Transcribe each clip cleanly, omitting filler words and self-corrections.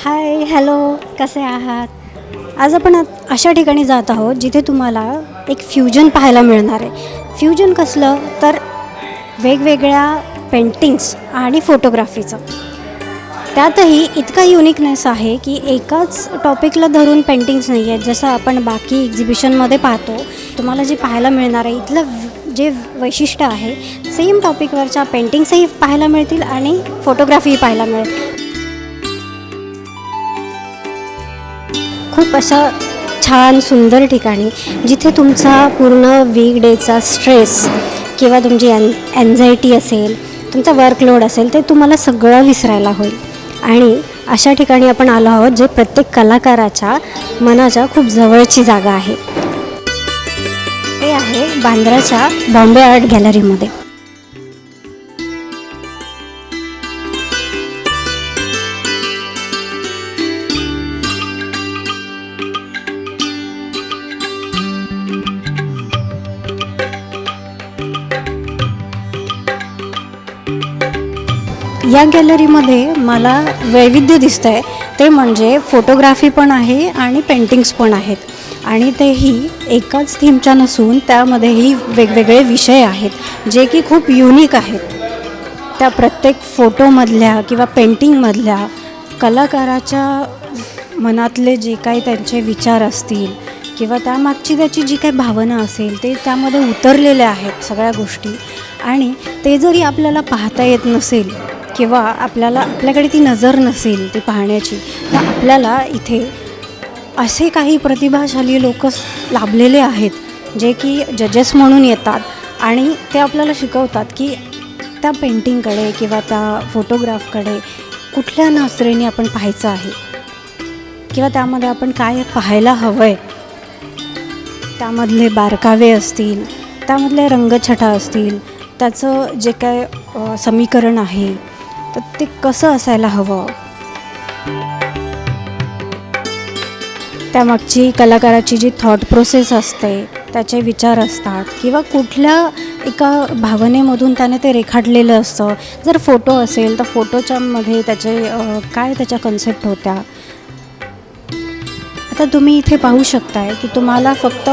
हाय, hello, कसे आहात? आज आपण अशा ठिकाणी जात आहोत जिथे तुम्हाला एक फ्युजन पाहायला मिळणार आहे. फ्युजन कसलं तर वेगवेगळ्या पेंटिंग्स आणि फोटोग्राफीचं. त्यातही इतका युनिकनेस आहे की एकाच टॉपिकला धरून पेंटिंग्स नाही आहेत. जसं आपण बाकी एक्झिबिशनमध्ये पाहतो, तुम्हाला जे पाहायला मिळणार आहे इथलं जे वैशिष्ट्य आहे, सेम टॉपिकवरच्या पेंटिंग्सही पाहायला मिळतील आणि फोटोग्राफीही पाहायला मिळेल. खूप असं छान सुंदर ठिकाणी जिथे तुमचा पूर्ण वीक डेचा स्ट्रेस किंवा तुमची एन्झायटी असेल, तुमचा वर्कलोड असेल, ते तुम्हाला सगळं विसरायला होईल. आणि अशा ठिकाणी आपण आलो आहोत जे प्रत्येक कलाकाराच्या मनाच्या खूप जवळची जागा आहे. ते आहे बांद्राच्या बॉम्बे आर्ट गॅलरीमध्ये. या गॅलरीमध्ये मला वैविध्य दिसतं आहे, ते म्हणजे फोटोग्राफी पण आहे आणि पेंटिंग्स पण आहेत. आणि तेही एकाच थीमच्या नसून त्यामध्येही वेगवेगळे विषय आहेत जे की खूप युनिक आहेत. त्या प्रत्येक फोटोमधल्या किंवा पेंटिंगमधल्या कलाकाराच्या मनातले जे काही त्यांचे विचार असतील किंवा त्यामागची त्याची जी काही भावना असेल ते त्यामध्ये उतरलेले आहेत सगळ्या गोष्टी. आणि ते जरी आपल्याला पाहता येत नसेल किंवा आपल्याकडे ती नजर नसेल ती पाहण्याची, तर आपल्याला इथे असे काही प्रतिभाशाली लोक लाभलेले आहेत जे की जजेस म्हणून येतात आणि ते आपल्याला शिकवतात की त्या पेंटिंगकडे किंवा त्या फोटोग्राफकडे कुठल्या नजरेने आपण पाहायचं आहे किंवा त्यामध्ये आपण काय पाहायला हवं आहे. त्यामधले बारकावे असतील, त्यामधले रंगछटा असतील, त्याचं जे काय समीकरण आहे तर ते कसं असायला हवं, त्यामागची कलाकाराची जी थॉट प्रोसेस असते, त्याचे विचार असतात किंवा कुठल्या एका भावनेमधून त्याने ते रेखाटलेलं असतं. जर फोटो असेल तर फोटोच्यामध्ये त्याचे काय त्याच्या कन्सेप्ट होत्या. आता तुम्ही इथे पाहू शकताय की तुम्हाला फक्त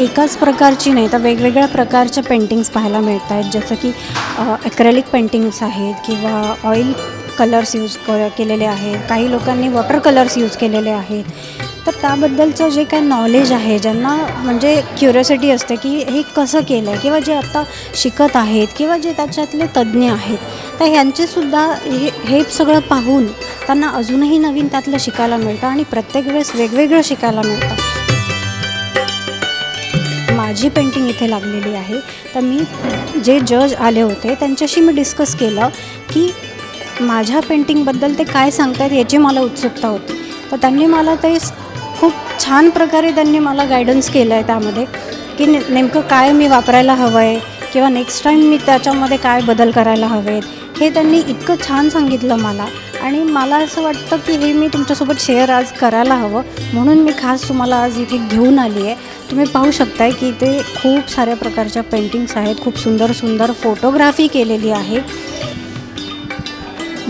एकाच प्रकारची नाही तर वेगवेगळ्या प्रकारच्या पेंटिंग्स पाहायला मिळत आहेत. जसं की ॲक्रेलिक पेंटिंग्स आहेत किंवा ऑइल कलर्स यूज केलेले आहेत, काही लोकांनी वॉटर कलर्स यूज केलेले आहेत. तर त्याबद्दलचं जे काही नॉलेज आहे, ज्यांना म्हणजे क्युरिओसिटी असते की हे कसं केलं आहे किंवा जे आत्ता शिकत आहेत किंवा जे त्याच्यातले तज्ज्ञ आहेत, तर ह्यांचेसुद्धा हे सगळं पाहून त्यांना अजूनही नवीन त्यातलं शिकायला मिळतं आणि प्रत्येक वेळेस वेगवेगळं शिकायला मिळतं. माझी पेंटिंग इथे लागलेली आहे, तर मी जे जज आले होते त्यांच्याशी मी डिस्कस केलं की माझ्या पेंटिंगबद्दल ते काय सांगतात याची मला उत्सुकता होती. तर त्यांनी मला ते खूप छान प्रकारे त्यांनी मला गायडन्स केलं आहे त्यामध्ये की नेमकं काय मी वापरायला हवं आहे किंवा नेक्स्ट टाईम मी त्याच्यामध्ये काय बदल करायला हवेत, हे त्यांनी इतकं छान सांगितलं मला. आणि मला असं वाटतं की हे मी तुमच्यासोबत शेअर आज करायला हवं, म्हणून मी खास तुम्हाला आज इथे घेऊन आली आहे. तुम्ही पाहू शकताय की इथे खूप साऱ्या प्रकारच्या पेंटिंग्स आहेत, खूप सुंदर सुंदर फोटोग्राफी केलेली आहे.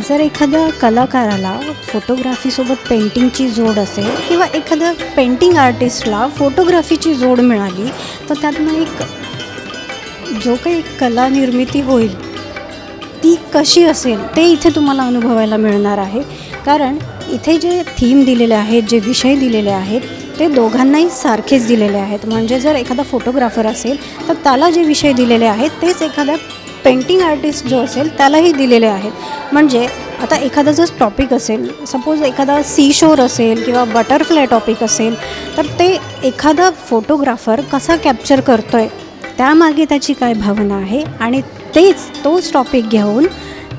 जर एखाद्या कलाकाराला फोटोग्राफीसोबत पेंटिंगची जोड असेल किंवा एखाद्या पेंटिंग आर्टिस्टला फोटोग्राफीची जोड मिळाली, तर त्यातनं एक जो काही कला निर्मिती होईल ती कशी असेल ते इथे तुम्हाला अनुभवायला मिळणार आहे. कारण इथे जे थीम दिलेले आहेत, जे विषय दिलेले आहेत, ते दोघांनाही सारखेच दिलेले आहेत. म्हणजे जर एखादा फोटोग्राफर असेल तर त्याला जे विषय दिलेले आहेत तेच एखाद्या पेंटिंग आर्टिस्ट जो असेल त्यालाही दिलेले आहेत. म्हणजे आता एखादा जर टॉपिक असेल, सपोज एखादा सी शोर असेल किंवा बटरफ्लाय टॉपिक असेल, तर ते एखादा फोटोग्राफर कसा कॅप्चर करतो आहे, त्यामागे त्याची काय भावना आहे आणि तोच टॉपिक घेऊन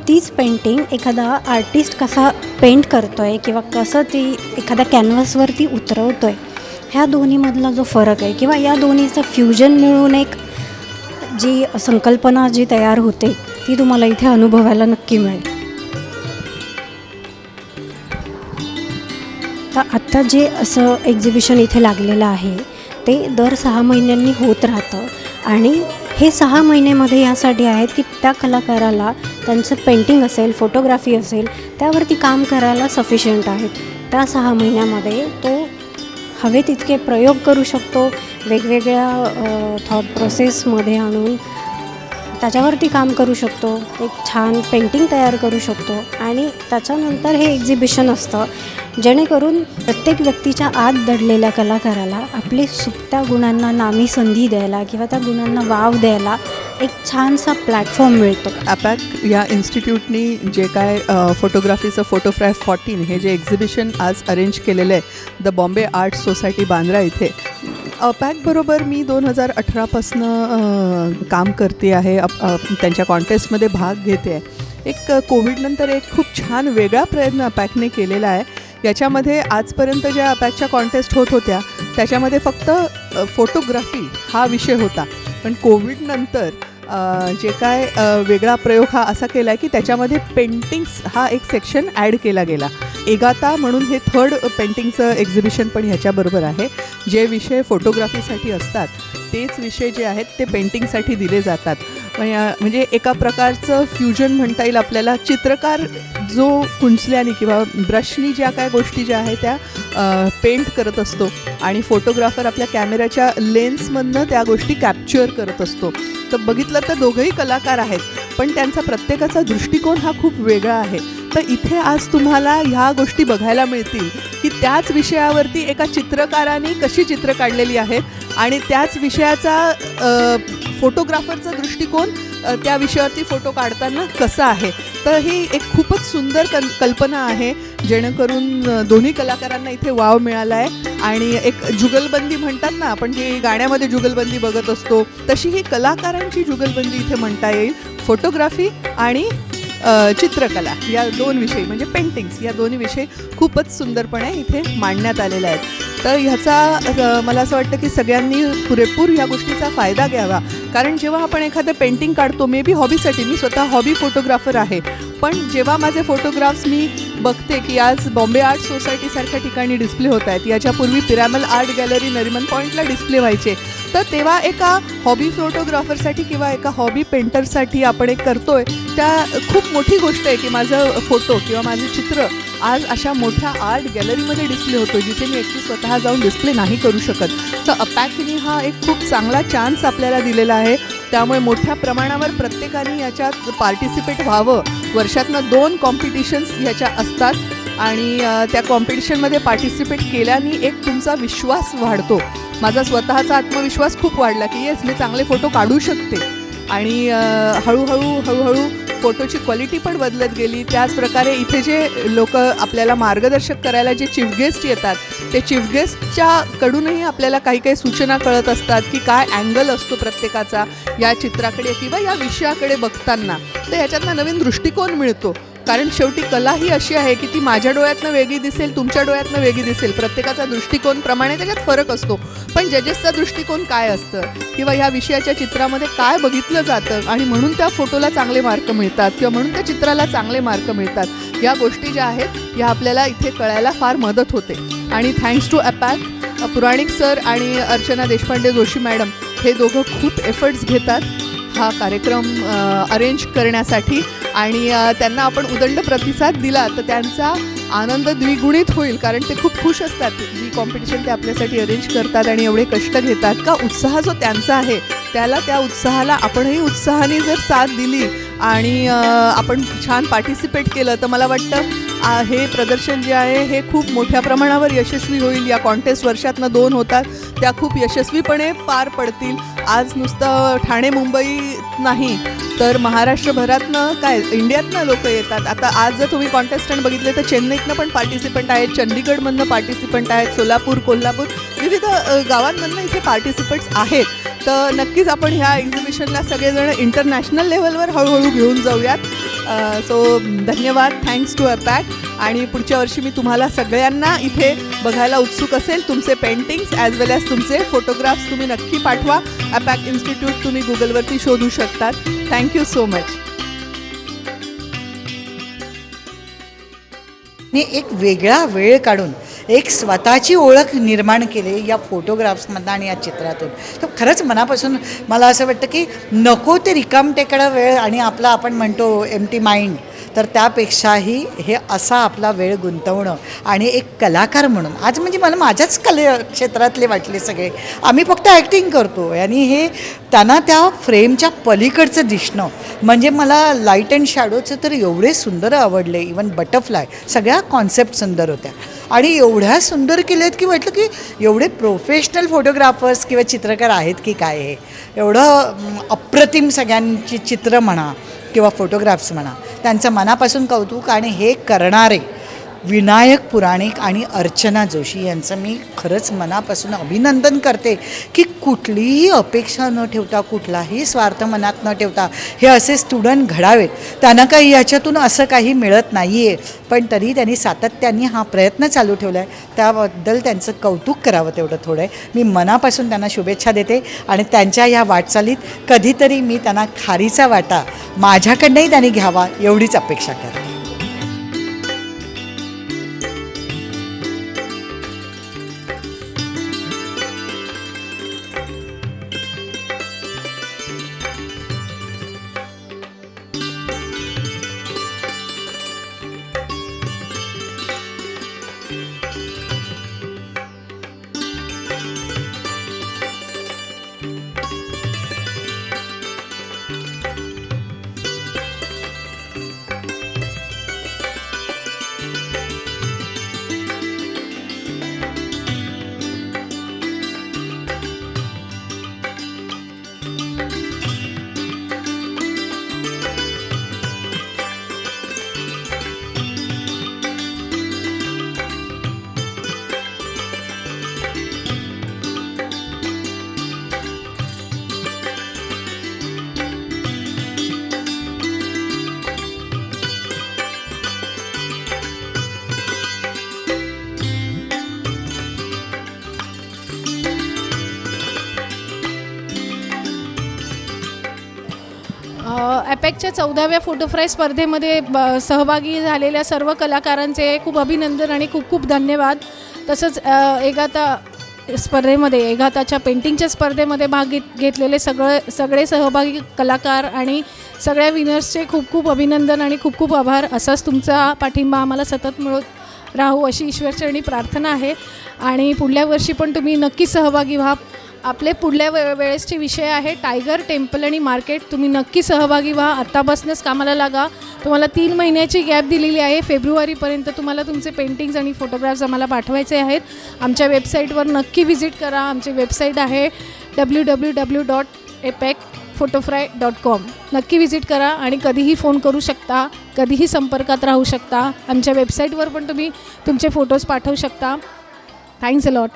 तीच पेंटिंग एखादा आर्टिस्ट कसा पेंट करतो आहे किंवा कसं ती एखाद्या कॅनव्हासवरती उतरवतो आहे, ह्या दोन्हीमधला जो फरक आहे किंवा या दोन्हीचं फ्युजन मिळून एक जी संकल्पना जी तयार होते ती तुम्हाला इथे अनुभवायला नक्की मिळेल. तर आत्ता जे असं एक्झिबिशन इथे लागलेलं आहे ते दर 6 महिन्यांनी होत राहतं आणि हे 6 महिन्यामध्ये यासाठी आहेत की त्या कलाकाराला त्यांचं पेंटिंग असेल, फोटोग्राफी असेल, त्यावरती काम करायला सफिशियंट आहेत. त्या 6 महिन्यामध्ये तो हवे तितके प्रयोग करू शकतो, वेगवेगळ्या थॉट प्रोसेसमध्ये आणून त्याच्यावरती काम करू शकतो, एक छान पेंटिंग तयार करू शकतो आणि त्याच्यानंतर हे एक्झिबिशन असतं, जेणेकरून प्रत्येक व्यक्तीच्या आत दडलेल्या कलाकाराला आपले सुप्त्या गुणांना नामी संधी द्यायला किंवा त्या गुणांना वाव द्यायला एक छानसा प्लॅटफॉर्म मिळतो. ॲपॅक या इन्स्टिट्यूटनी जे काय फोटोग्राफीचं फोटोफ्राय 14 हे जे एक्झिबिशन आज अरेंज केलेलं आहे the Bombay art society Bandra इथे, ॲपॅकबरोबर मी 2018पासनं काम करते आहे, त्यांच्या कॉन्टेस्टमध्ये भाग घेते आहे. एक कोविडनंतर एक खूप छान वेगळा प्रयत्न ॲपॅकने केलेला आहे. याच्यामध्ये आजपर्यंत ज्या ॲपॅकच्या कॉन्टेस्ट होत होत्या त्याच्यामध्ये फक्त फोटोग्राफी हा विषय होता, पण कोविडनंतर जे काय वेगळा प्रयोग हा असा केला आहे की त्याच्यामध्ये पेंटिंग्स हा एक सेक्शन ॲड केला गेला. एगाता म्हणून हे 3rd पेंटिंगचं एक्झिबिशन पण ह्याच्याबरोबर आहे. जे विषय फोटोग्राफीसाठी असतात तेच विषय जे आहेत ते पेंटिंगसाठी दिले जातात. म्हणजे एका प्रकारचं फ्युजन म्हणता येईल आपल्याला. चित्रकार जो कुंचल्याने किंवा ब्रशनी ज्या काय गोष्टी ज्या आहेत त्या पेंट करत असतो आणि फोटोग्राफर आपल्या कॅमेऱ्याच्या लेन्समधनं त्या गोष्टी कॅप्चर करत असतो. तर बघितलं तर दोघंही कलाकार आहेत, पण त्यांचा प्रत्येकाचा दृष्टिकोन हा खूप वेगळा आहे. तर इथे आज तुम्हाला ह्या गोष्टी बघायला मिळतील की त्याच विषयावरती एका चित्रकाराने कशी चित्र काढलेली आहेत आणि त्याच विषयाचा फोटोग्राफरचा दृष्टिकोन त्या विषयावरती फोटो काढताना कसा आहे. तर ही एक खूपच सुंदर कल्पना आहे, जेणेकरून दोन्ही कलाकारांना इथे वाव मिळाला आहे. आणि एक जुगलबंदी म्हणतात ना आपण, जी गाण्यामध्ये जुगलबंदी बघत असतो, तशी ही कलाकारांची जुगलबंदी इथे म्हणता येईल. फोटोग्राफी आणि चित्रकला या 2 विषय म्हणजे पेंटिंग्स या दोन्ही विषय खूपच सुंदरपणे इथे मांडण्यात आलेले आहेत. तर ह्याचा मला असं वाटतं की सगळ्यांनी पुरेपूर ह्या गोष्टीचा फायदा घ्यावा. कारण जेव्हा आपण एखादं पेंटिंग काढतो, मे बी हॉबीसाठी, मी स्वतः हॉबी फोटोग्राफर आहे, पण जेव्हा माझे फोटोग्राफ्स मी बघते की आज बॉम्बे आर्ट सोसायटीसारख्या ठिकाणी डिस्प्ले होत आहेत, याच्यापूर्वी पिरॅमल आर्ट गॅलरी नरिमन पॉईंटला डिस्प्ले व्हायचे, तर तेव्हा एका हॉबी फोटोग्राफरसाठी किंवा एका हॉबी पेंटरसाठी आपण एक करतोय त्या खूप मोठी गोष्ट आहे की माझं फोटो किंवा माझं चित्र आज अशा मोठ्या आर्ट गॅलरीमध्ये डिस्प्ले होतो, जिथे मी एकटी स्वतः जाऊन डिस्प्ले नाही करू शकत. तर ॲपॅकने हा एक खूप चांगला चान्स आपल्याला दिलेला आहे. त्यामुळे मोठ्या प्रमाणावर प्रत्येकाने याच्यात पार्टिसिपेट व्हावं. वर्षातनं 2 कॉम्पिटिशन्स ह्याच्या असतात आणि त्या कॉम्पिटिशनमध्ये पार्टिसिपेट केल्याने एक तुमचा विश्वास वाढतो. माझा स्वतःचा आत्मविश्वास खूप वाढला की येस, मी चांगले फोटो काढू शकते. आणि हळूहळू फोटोची क्वालिटी पण बदलत गेली. त्याचप्रकारे इथे जे लोक आपल्याला मार्गदर्शक करायला जे चीफ गेस्ट येतात, ते चीफ गेस्टच्या कडूनही आपल्याला काही काही सूचना कळत असतात की काय अँगल असतो प्रत्येकाचा या चित्राकडे किंवा या विषयाकडे बघताना. तर ह्याच्यातनं नवीन दृष्टिकोन मिळतो. कारण शेवटी कला ही अशी आहे की ती माझ्या डोळ्यातनं वेगळी दिसेल, तुमच्या डोळ्यातनं वेगळी दिसेल, प्रत्येकाचा दृष्टिकोनप्रमाणे त्याच्यात फरक असतो. पण जजेसचा दृष्टिकोन काय असतं किंवा ह्या विषयाच्या चित्रामध्ये काय बघितलं जातं आणि म्हणून त्या फोटोला चांगले मार्क मिळतात किंवा म्हणून त्या चित्राला चांगले मार्क मिळतात, या गोष्टी ज्या आहेत या आपल्याला इथे कळायला फार मदत होते. आणि thanks to APEC, Puranik sir आणि अर्चना देशपांडे जोशी मॅडम हे दोघं खूप एफर्ट्स घेतात हा कार्यक्रम अरेंज करण्यासाठी. आणि त्यांना आपण उदंड प्रतिसाद दिला तर त्यांचा आनंद द्विगुणित होईल, कारण ते खूप खुश असतात. ही कॉम्पिटिशन ते आपल्यासाठी अरेंज करतात आणि एवढे कष्ट घेतात का उत्साह जो त्यांचा आहे त्याला, त्या उत्साहाला आपणही उत्साहाने जर साथ दिली आणि आपण छान पार्टिसिपेट केलं तर मला वाटतं हे प्रदर्शन जे आहे हे खूप मोठ्या प्रमाणावर यशस्वी होईल. या कॉन्टेस्ट वर्षातनं 2 होतात, त्या खूप यशस्वीपणे पार पडतील. आज नुसतं ठाणे मुंबईत नाही तर महाराष्ट्रभरातनं काय इंडियातनं लोक येतात. आता आज जर तुम्ही कॉन्टेस्टंट बघितले तर चेन्नईतनं पण पार्टिसिपंट आहेत, चंदीगडमधनं पार्टिसिपंट आहेत, सोलापूर, कोल्हापूर, विविध गावांमधनं इथे पार्टिसिपंट्स आहेत. तर नक्कीच आपण ह्या एक्झिबिशनला सगळेजण इंटरनॅशनल लेवलवर हळूहळू घेऊन जाऊयात. सो धन्यवाद, थँक्स टू ॲपॅक. आणि पुढच्या वर्षी मी तुम्हाला सगळ्यांना इथे बघायला उत्सुक असेल. तुमचे पेंटिंग्स ॲज वेल ॲज तुमचे फोटोग्राफ्स तुम्ही नक्की पाठवा. ॲपॅक इन्स्टिट्यूट तुम्ही गुगलवरती शोधू शकतात. Thank you so much. एक वेगळा वेळ काढून एक स्वतःची ओळख निर्माण केली या फोटोग्राफ्समधनं आणि या चित्रातून. तर खरंच मनापासून मला असं वाटतं की नको ते रिकामटेकडा वेळ आणि आपला आपण म्हणतो एम्प्टी माइंड, तर त्यापेक्षाही हे असा आपला वेळ गुंतवणं आणि एक कलाकार म्हणून आज म्हणजे मला माझ्याच क्षेत्रातले वाटले सगळे. आम्ही फक्त ॲक्टिंग करतो आणि हे त्यांना त्या फ्रेमच्या पलीकडचं दिसणं म्हणजे मला लाईट अँड शॅडोचं तर एवढे सुंदर आवडले. इवन बटरफ्लाय सगळ्या कॉन्सेप्ट सुंदर होत्या आणि एवढ्या सुंदर केल्यात की म्हटलं की एवढे प्रोफेशनल फोटोग्राफर्स किंवा चित्रकार आहेत की काय हे एवढं अप्रतिम सगळ्यांची चित्र म्हणा किंवा फोटोग्राफ्स म्हणा त्यांचं मनापासून कौतुक. आणि हे करणारे विनायक पुराणिक आणि अर्चना जोशी यांचं मी खरंच मनापासून अभिनंदन करते की कुठलीही अपेक्षा न ठेवता कुठलाही स्वार्थ मनात न ठेवता हे असे स्टुडंट घडावेत. त्यांना काही याच्यातून असं काही मिळत नाही आहे पण तरी त्यांनी सातत्याने हा प्रयत्न चालू ठेवला आहे. त्याबद्दल त्यांचं कौतुक करावं तेवढं थोडं आहे. मी मनापासून त्यांना शुभेच्छा देते आणि त्यांच्या ह्या वाटचालीत कधीतरी मी त्यांना खारीचा वाटा माझ्याकडनंही त्यांनी घ्यावा एवढीच अपेक्षा करते. ॲपेकच्या 14व्या फोटोफ्राय स्पर्धेमध्ये सहभागी झालेल्या सर्व कलाकारांचे खूप अभिनंदन आणि खूप खूप धन्यवाद. तसंच एगाता स्पर्धेमध्ये एगाताच्या पेंटिंगच्या स्पर्धेमध्ये भाग घेतलेले सगळे सहभागी कलाकार आणि सगळ्या विनर्सचे खूप खूप अभिनंदन आणि खूप खूप आभार. असाच तुमचा पाठिंबा आम्हाला सतत मिळत राहू अशी ईश्वरचरणी प्रार्थना आहे आणि पुढल्या वर्षी पण तुम्ही नक्की सहभागी व्हा. आपले पुढल्या वेळेसचे विषय आहे टायगर टेम्पल आणि मार्केट. तुम्ही नक्की सहभागी व्हा. आत्तापासूनच कामाला लागा. तुम्हाला 3 महिन्याची गॅप दिलेली आहे. फेब्रुवारीपर्यंत तुम्हाला तुमचे पेंटिंग्स आणि फोटोग्राफ्स आम्हाला पाठवायचे आहेत. आमच्या वेबसाईटवर नक्की व्हिजिट करा. आमची वेबसाईट आहे www.apecphotofry.com. नक्की व्हिजिट करा आणि कधीही फोन करू शकता, कधीही संपर्कात राहू शकता. आमच्या वेबसाईटवर पण तुम्ही तुमचे फोटोज पाठवू शकता. Thanks a lot.